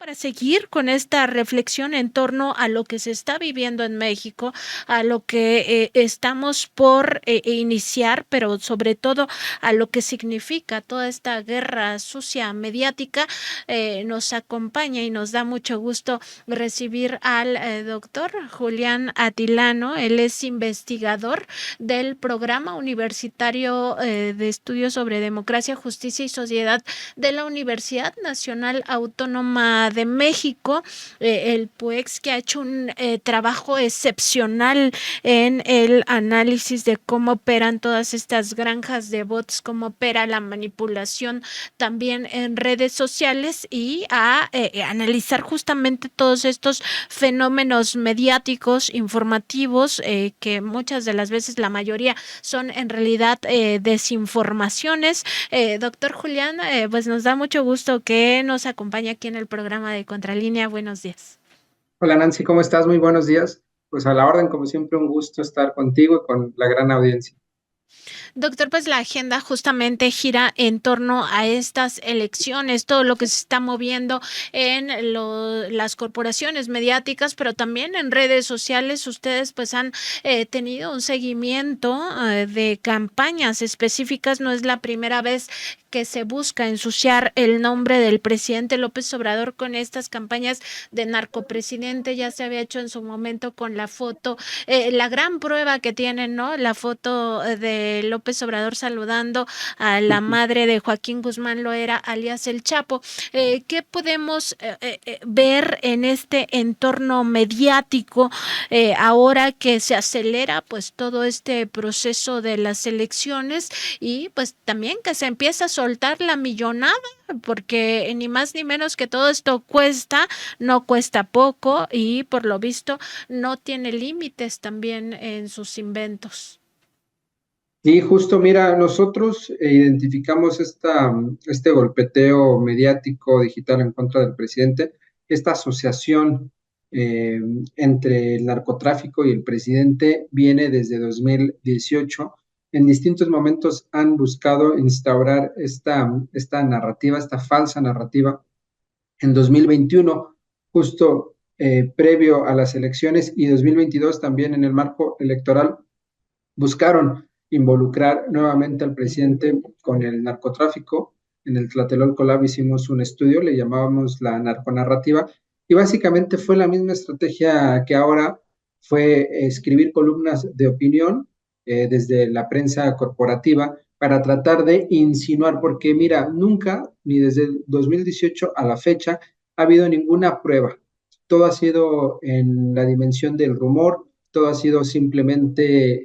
para seguir con esta reflexión en torno a lo que se está viviendo en México, a lo que estamos por iniciar, pero sobre todo a lo que significa toda esta guerra sucia mediática. Nos acompaña y nos da mucho gusto recibir al doctor Julián Atilano. Él es investigador del Programa Universitario de Estudios sobre Democracia, Justicia y Sociedad de la Universidad Nacional Autónoma de México, el PUEX, que ha hecho un trabajo excepcional en el análisis de cómo operan todas estas granjas de bots, cómo opera la manipulación también en redes sociales, y a analizar justamente todos estos fenómenos mediáticos, informativos, que muchas de las veces, la mayoría, son en realidad desinformaciones. Doctor Julián, pues nos da mucho gusto que nos acompañe aquí en el programa de Contralínea. Buenos días. Hola Nancy, ¿cómo estás? Muy buenos días. Pues a la orden, como siempre, un gusto estar contigo y con la gran audiencia. Doctor, pues la agenda justamente gira en torno a estas elecciones, todo lo que se está moviendo en las corporaciones mediáticas, pero también en redes sociales. Ustedes pues han tenido un seguimiento de campañas específicas. No es la primera vez que se busca ensuciar el nombre del presidente López Obrador con estas campañas de narcopresidente. Ya se había hecho en su momento con la foto, la gran prueba que tienen, ¿no? La foto de López Obrador saludando a la madre de Joaquín Guzmán Loera, alias El Chapo. ¿Qué podemos ver en este entorno mediático ahora que se acelera pues todo este proceso de las elecciones, y pues también que se empieza a soltar la millonada? Porque ni más ni menos que todo esto cuesta, no cuesta poco, y por lo visto no tiene límites también en sus inventos. Y justo, mira, nosotros identificamos este golpeteo mediático digital en contra del presidente, esta asociación eh, entre el narcotráfico y el presidente viene desde 2018. En distintos momentos han buscado instaurar esta narrativa, esta falsa narrativa. En 2021, justo previo a las elecciones, y 2022 también en el marco electoral, buscaron involucrar nuevamente al presidente con el narcotráfico. En el Tlatelolco Lab hicimos un estudio, le llamábamos la narconarrativa, y básicamente fue la misma estrategia que ahora, fue escribir columnas de opinión desde la prensa corporativa para tratar de insinuar, porque mira, nunca, ni desde 2018 a la fecha, ha habido ninguna prueba. Todo ha sido en la dimensión del rumor, todo ha sido simplemente,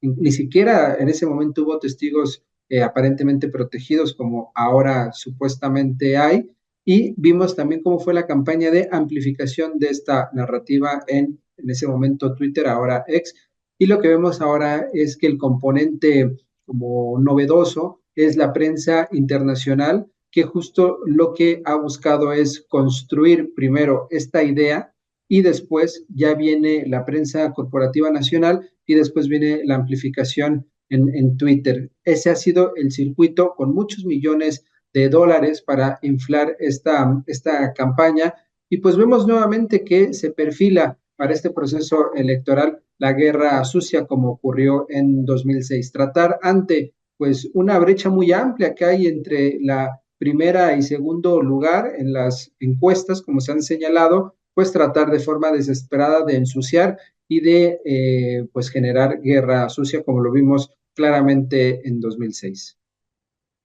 ni siquiera en ese momento hubo testigos aparentemente protegidos como ahora supuestamente hay, y vimos también cómo fue la campaña de amplificación de esta narrativa en ese momento Twitter, ahora X, y lo que vemos ahora es que el componente como novedoso es la prensa internacional, que justo lo que ha buscado es construir primero esta idea, y después ya viene la prensa corporativa nacional, y después viene la amplificación en Twitter. Ese ha sido el circuito con muchos millones de dólares para inflar esta campaña, y pues vemos nuevamente que se perfila para este proceso electoral la guerra sucia como ocurrió en 2006. Tratar ante pues una brecha muy amplia que hay entre la primera y segundo lugar en las encuestas, como se han señalado, pues tratar de forma desesperada de ensuciar y de pues generar guerra sucia como lo vimos claramente en 2006.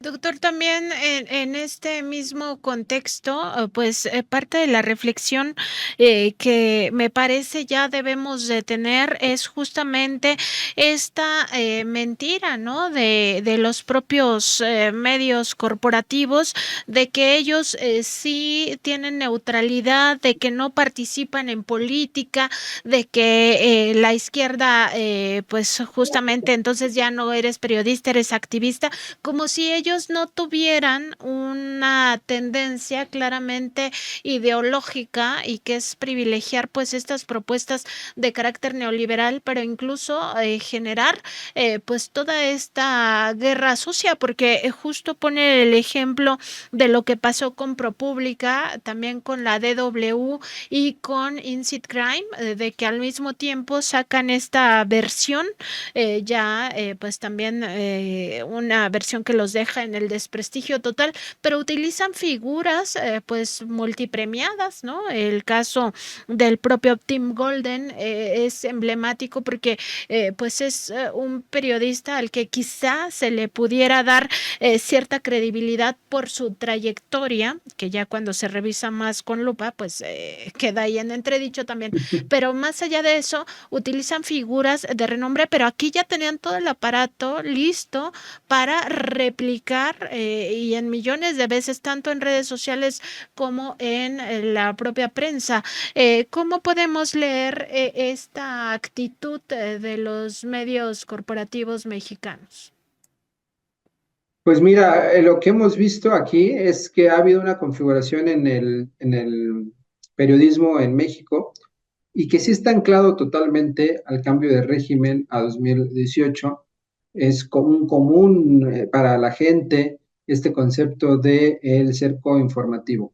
Doctor, también en este mismo contexto, pues parte de la reflexión que me parece ya debemos de tener es justamente esta mentira, ¿no? De los propios medios corporativos, de que ellos sí tienen neutralidad, de que no participan en política, de que la izquierda, pues justamente entonces ya no eres periodista, eres activista, como si ellos ellos no tuvieran una tendencia claramente ideológica y que es privilegiar pues estas propuestas de carácter neoliberal, pero incluso generar pues toda esta guerra sucia, porque justo pone el ejemplo de lo que pasó con ProPublica, también con la DW y con Incite Crime, de que al mismo tiempo sacan esta versión, pues también una versión que los deja en el desprestigio total, pero utilizan figuras pues multipremiadas, ¿no? El caso del propio Tim Golden es emblemático porque pues es un periodista al que quizá se le pudiera dar cierta credibilidad por su trayectoria, que ya cuando se revisa más con lupa, pues queda ahí en entredicho también, pero más allá de eso, utilizan figuras de renombre, pero aquí ya tenían todo el aparato listo para replicar y en millones de veces, tanto en redes sociales como en la propia prensa. ¿Cómo podemos leer esta actitud de los medios corporativos mexicanos? Pues mira, lo que hemos visto aquí es que ha habido una configuración en el periodismo en México y que sí está anclado totalmente al cambio de régimen a 2018. Es común para la gente este concepto de el cerco informativo.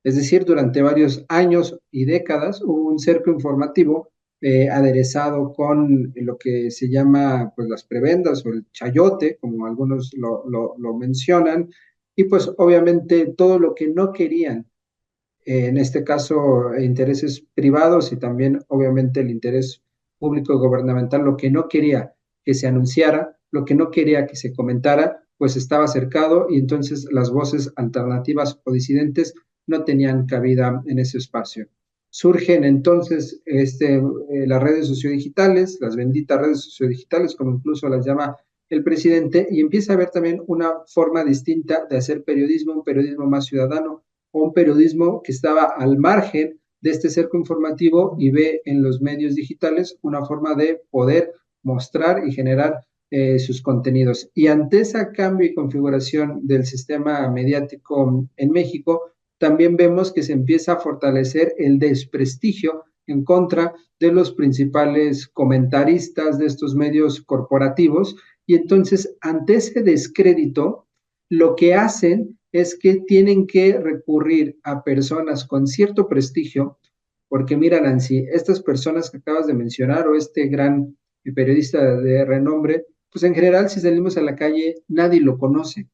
Es decir, durante varios años y décadas hubo un cerco informativo aderezado con lo que se llama pues, las prebendas o el chayote, como algunos lo mencionan, y pues obviamente todo lo que no querían, en este caso intereses privados y también obviamente el interés público y gubernamental, lo que no quería que se anunciara, lo que no quería que se comentara, pues estaba cercado y entonces las voces alternativas o disidentes no tenían cabida en ese espacio. Surgen entonces las redes sociodigitales, las benditas redes sociodigitales, como incluso las llama el presidente, y empieza a haber también una forma distinta de hacer periodismo, un periodismo más ciudadano, o un periodismo que estaba al margen de este cerco informativo y ve en los medios digitales una forma de poder mostrar y generar sus contenidos. Y ante ese cambio y configuración del sistema mediático en México, también vemos que se empieza a fortalecer el desprestigio en contra de los principales comentaristas de estos medios corporativos. Y entonces, ante ese descrédito, lo que hacen es que tienen que recurrir a personas con cierto prestigio, porque mira, Nancy, estas personas que acabas de mencionar o este gran periodista de renombre, pues en general si salimos a la calle nadie lo conoce.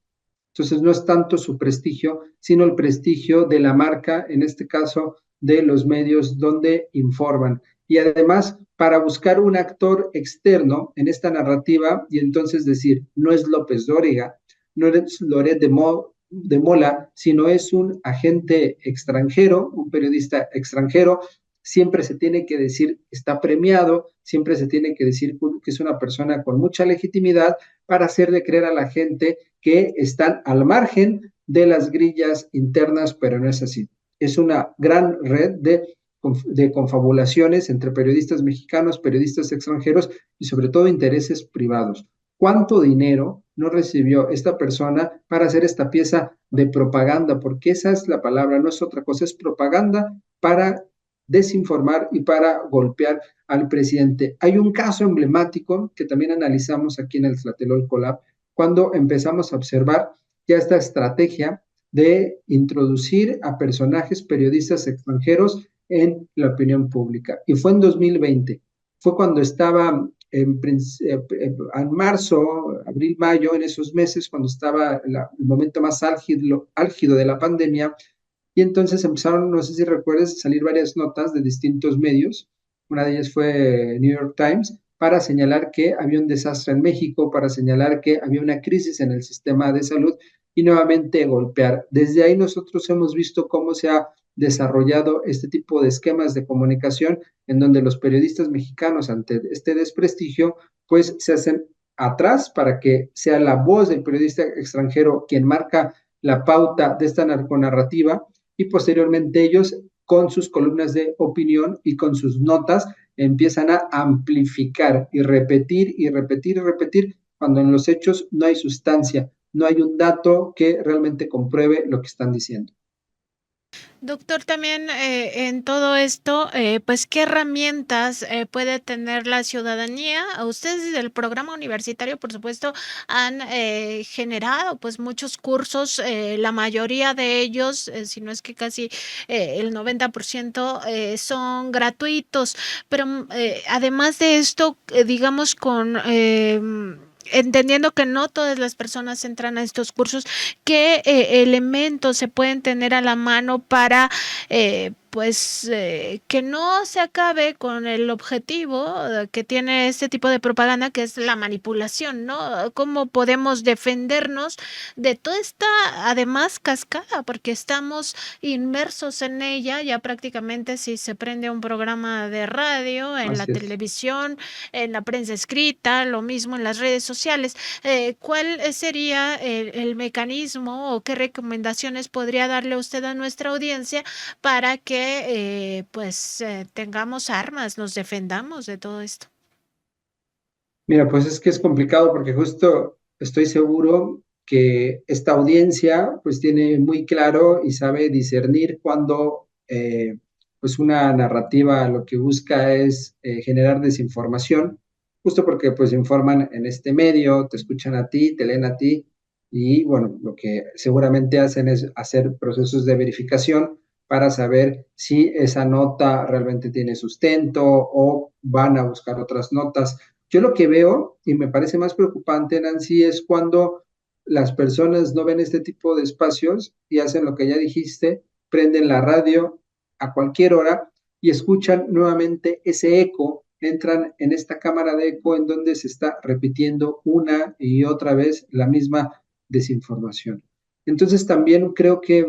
Entonces no es tanto su prestigio, sino el prestigio de la marca, en este caso de los medios donde informan. Y además, para buscar un actor externo en esta narrativa y entonces decir, no es López Dóriga, no es Loret de Mola, sino es un agente extranjero, un periodista extranjero, siempre se tiene que decir está premiado, siempre se tiene que decir que es una persona con mucha legitimidad para hacerle creer a la gente que están al margen de las grillas internas, pero no es así. Es una gran red de confabulaciones entre periodistas mexicanos, periodistas extranjeros y sobre todo intereses privados. ¿Cuánto dinero no recibió esta persona para hacer esta pieza de propaganda? Porque esa es la palabra, no es otra cosa, es propaganda para desinformar y para golpear al presidente. Hay un caso emblemático que también analizamos aquí en el Tlatelolco Lab, cuando empezamos a observar ya esta estrategia de introducir a personajes periodistas extranjeros en la opinión pública. Y fue en 2020, fue cuando estaba en marzo, abril, mayo, en esos meses, cuando estaba el momento más álgido de la pandemia, y entonces empezaron, no sé si recuerdas, a salir varias notas de distintos medios. Una de ellas fue New York Times, para señalar que había un desastre en México, para señalar que había una crisis en el sistema de salud y nuevamente golpear. Desde ahí nosotros hemos visto cómo se ha desarrollado este tipo de esquemas de comunicación en donde los periodistas mexicanos ante este desprestigio pues se hacen atrás para que sea la voz del periodista extranjero quien marca la pauta de esta narconarrativa y posteriormente ellos con sus columnas de opinión y con sus notas empiezan a amplificar y repetir y repetir y repetir cuando en los hechos no hay sustancia, no hay un dato que realmente compruebe lo que están diciendo. Doctor, también en todo esto, pues, ¿qué herramientas puede tener la ciudadanía? Ustedes desde el programa universitario, por supuesto, han generado pues muchos cursos, la mayoría de ellos, si no es que casi el 90% son gratuitos, pero además de esto, digamos, con... entendiendo que no todas las personas entran a estos cursos, ¿qué elementos se pueden tener a la mano para que no se acabe con el objetivo que tiene este tipo de propaganda, que es la manipulación, ¿no? ¿Cómo podemos defendernos de toda esta, además, cascada? Porque estamos inmersos en ella, ya prácticamente si se prende un programa de radio, en la Así es. televisión, en la prensa escrita, lo mismo en las redes sociales. ¿Cuál sería el mecanismo o qué recomendaciones podría darle usted a nuestra audiencia para que tengamos armas, nos defendamos de todo esto? Mira, pues es que es complicado porque justo estoy seguro que esta audiencia pues tiene muy claro y sabe discernir cuando pues una narrativa lo que busca es generar desinformación, justo porque pues informan en este medio, te escuchan a ti, te leen a ti y bueno, lo que seguramente hacen es hacer procesos de verificación para saber si esa nota realmente tiene sustento o van a buscar otras notas. Yo lo que veo, y me parece más preocupante, Nancy, es cuando las personas no ven este tipo de espacios y hacen lo que ya dijiste, prenden la radio a cualquier hora y escuchan nuevamente ese eco, entran en esta cámara de eco en donde se está repitiendo una y otra vez la misma desinformación. Entonces también creo que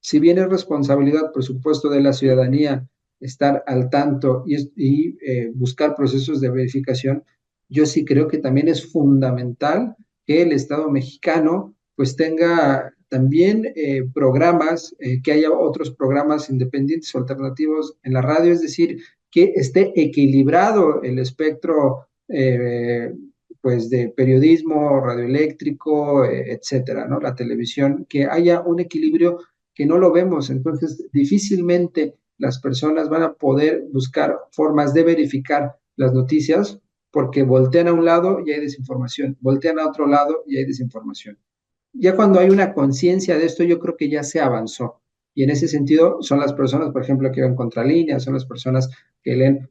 si bien es responsabilidad, por supuesto, de la ciudadanía estar al tanto y buscar procesos de verificación, yo sí creo que también es fundamental que el Estado mexicano pues tenga también programas, que haya otros programas independientes o alternativos en la radio, es decir, que esté equilibrado el espectro pues de periodismo radioeléctrico, etcétera, ¿no? La televisión, que haya un equilibrio que no lo vemos, entonces difícilmente las personas van a poder buscar formas de verificar las noticias porque voltean a un lado y hay desinformación, voltean a otro lado y hay desinformación. Ya cuando hay una conciencia de esto, yo creo que ya se avanzó. Y en ese sentido son las personas, por ejemplo, que ven Contralínea, son las personas que leen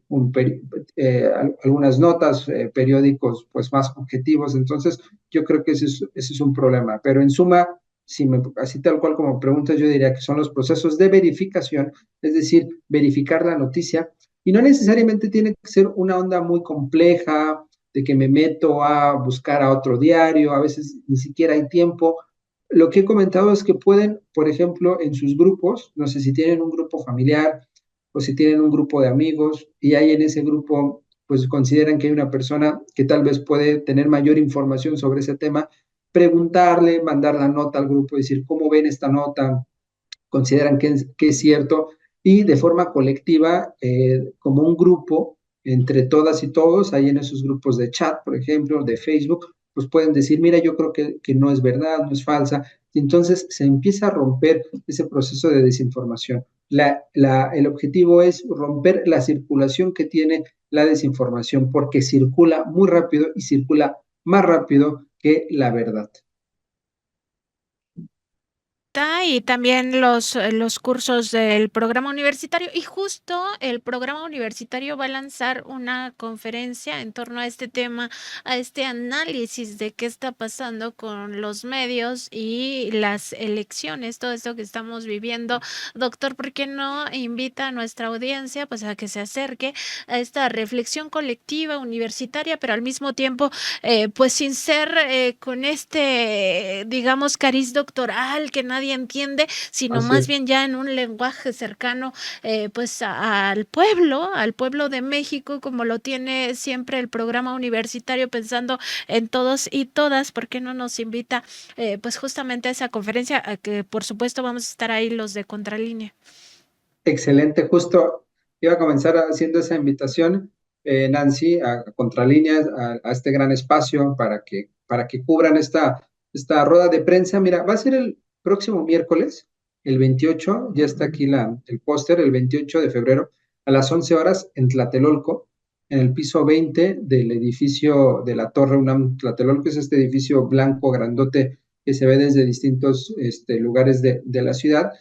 algunas notas, periódicos pues más objetivos. Entonces, yo creo que ese es un problema. Pero en suma, si me, así tal cual como preguntas, yo diría que son los procesos de verificación, es decir, verificar la noticia. Y no necesariamente tiene que ser una onda muy compleja, de que me meto a buscar a otro diario, a veces ni siquiera hay tiempo. Lo que he comentado es que pueden, por ejemplo, en sus grupos, no sé si tienen un grupo familiar o si tienen un grupo de amigos y hay en ese grupo, pues consideran que hay una persona que tal vez puede tener mayor información sobre ese tema, preguntarle, mandar la nota al grupo, decir, ¿cómo ven esta nota? Consideran que es cierto y de forma colectiva, como un grupo, entre todas y todos, ahí en esos grupos de chat, por ejemplo, de Facebook, pues pueden decir, mira, yo creo que no es verdad, no es falsa. Y entonces se empieza a romper ese proceso de desinformación. El objetivo es romper la circulación que tiene la desinformación, porque circula muy rápido y circula más rápido que la verdad. Y también los cursos del programa universitario. Y justo el programa universitario va a lanzar una conferencia en torno a este tema, a este análisis de qué está pasando con los medios y las elecciones, todo esto que estamos viviendo. Doctor, ¿por qué no invita a nuestra audiencia pues a que se acerque a esta reflexión colectiva universitaria, pero al mismo tiempo pues sin ser con este, digamos, cariz doctoral que nadie entiende, sino Así más es. bien ya en un lenguaje cercano al pueblo de México, como lo tiene siempre el programa universitario, pensando en todos y todas? ¿Por qué no nos invita pues justamente a esa conferencia, a que por supuesto vamos a estar ahí los de Contralínea? Excelente, justo iba a comenzar haciendo esa invitación, Nancy, a Contralíneas, a este gran espacio para que cubran esta esta rueda de prensa. Mira, va a ser el próximo miércoles, el 28, ya está aquí el póster, el 28 de febrero, a las 11 horas en Tlatelolco, en el piso 20 del edificio de la Torre UNAM Tlatelolco, es este edificio blanco grandote que se ve desde distintos lugares de la ciudad.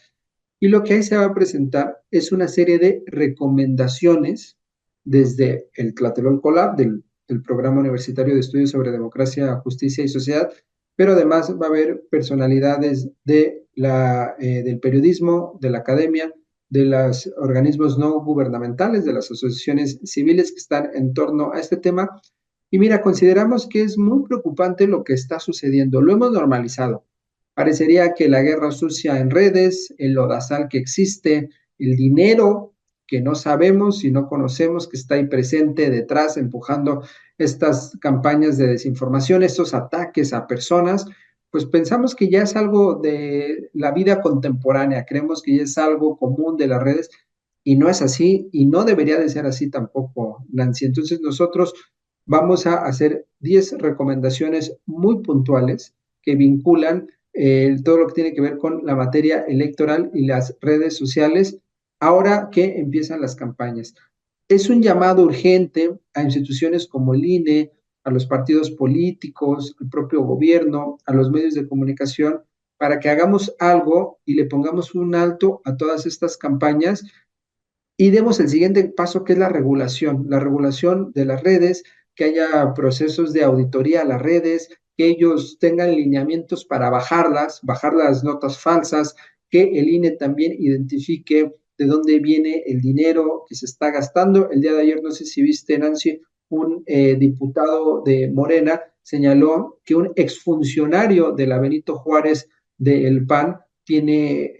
Y lo que ahí se va a presentar es una serie de recomendaciones desde el Tlatelolco Lab, del Programa Universitario de Estudios sobre Democracia, Justicia y Sociedad, pero además va a haber personalidades del periodismo, de la academia, de los organismos no gubernamentales, de las asociaciones civiles que están en torno a este tema. Y mira, consideramos que es muy preocupante lo que está sucediendo. Lo hemos normalizado. Parecería que la guerra sucia en redes, el lodazal que existe, el dinero que no sabemos y no conocemos, que está ahí presente detrás, empujando estas campañas de desinformación, estos ataques a personas, pues pensamos que ya es algo de la vida contemporánea, creemos que ya es algo común de las redes y no es así y no debería de ser así tampoco, Nancy. Entonces nosotros vamos a hacer 10 recomendaciones muy puntuales que vinculan todo lo que tiene que ver con la materia electoral y las redes sociales, ahora que empiezan las campañas. Es un llamado urgente a instituciones como el INE, a los partidos políticos, al propio gobierno, a los medios de comunicación, para que hagamos algo y le pongamos un alto a todas estas campañas y demos el siguiente paso, que es la regulación de las redes, que haya procesos de auditoría a las redes, que ellos tengan lineamientos para bajar las notas falsas, que el INE también identifique de dónde viene el dinero que se está gastando. El día de ayer, no sé si viste, Nancy, un diputado de Morena señaló que un exfuncionario de la Benito Juárez del PAN tiene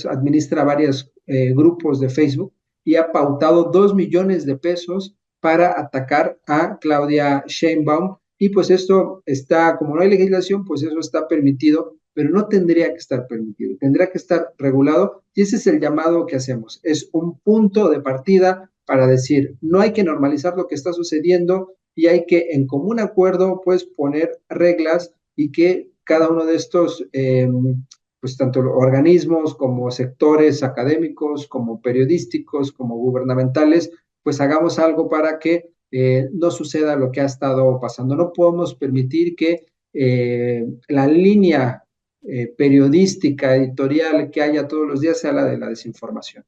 administra varios grupos de Facebook y ha pautado 2 millones de pesos para atacar a Claudia Sheinbaum. Y pues esto está, como no hay legislación, pues eso está permitido, pero no tendría que estar permitido, tendría que estar regulado. Y ese es el llamado que hacemos. Es un punto de partida para decir, no hay que normalizar lo que está sucediendo y hay que, en común acuerdo, pues poner reglas y que cada uno de estos pues tanto organismos como sectores académicos, como periodísticos, como gubernamentales, pues hagamos algo para que no suceda lo que ha estado pasando. No podemos permitir que la línea periodística, editorial que haya todos los días sea la de la desinformación.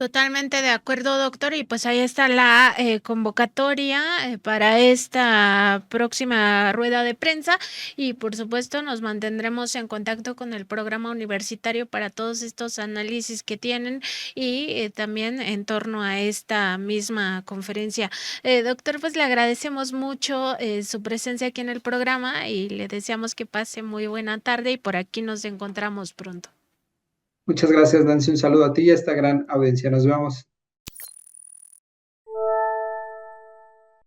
Totalmente de acuerdo, doctor. Y pues ahí está la convocatoria para esta próxima rueda de prensa. Y por supuesto nos mantendremos en contacto con el programa universitario para todos estos análisis que tienen y también en torno a esta misma conferencia. Doctor, pues le agradecemos mucho su presencia aquí en el programa y le deseamos que pase muy buena tarde y por aquí nos encontramos pronto. Muchas gracias, Nancy. Un saludo a ti y a esta gran audiencia. Nos vemos.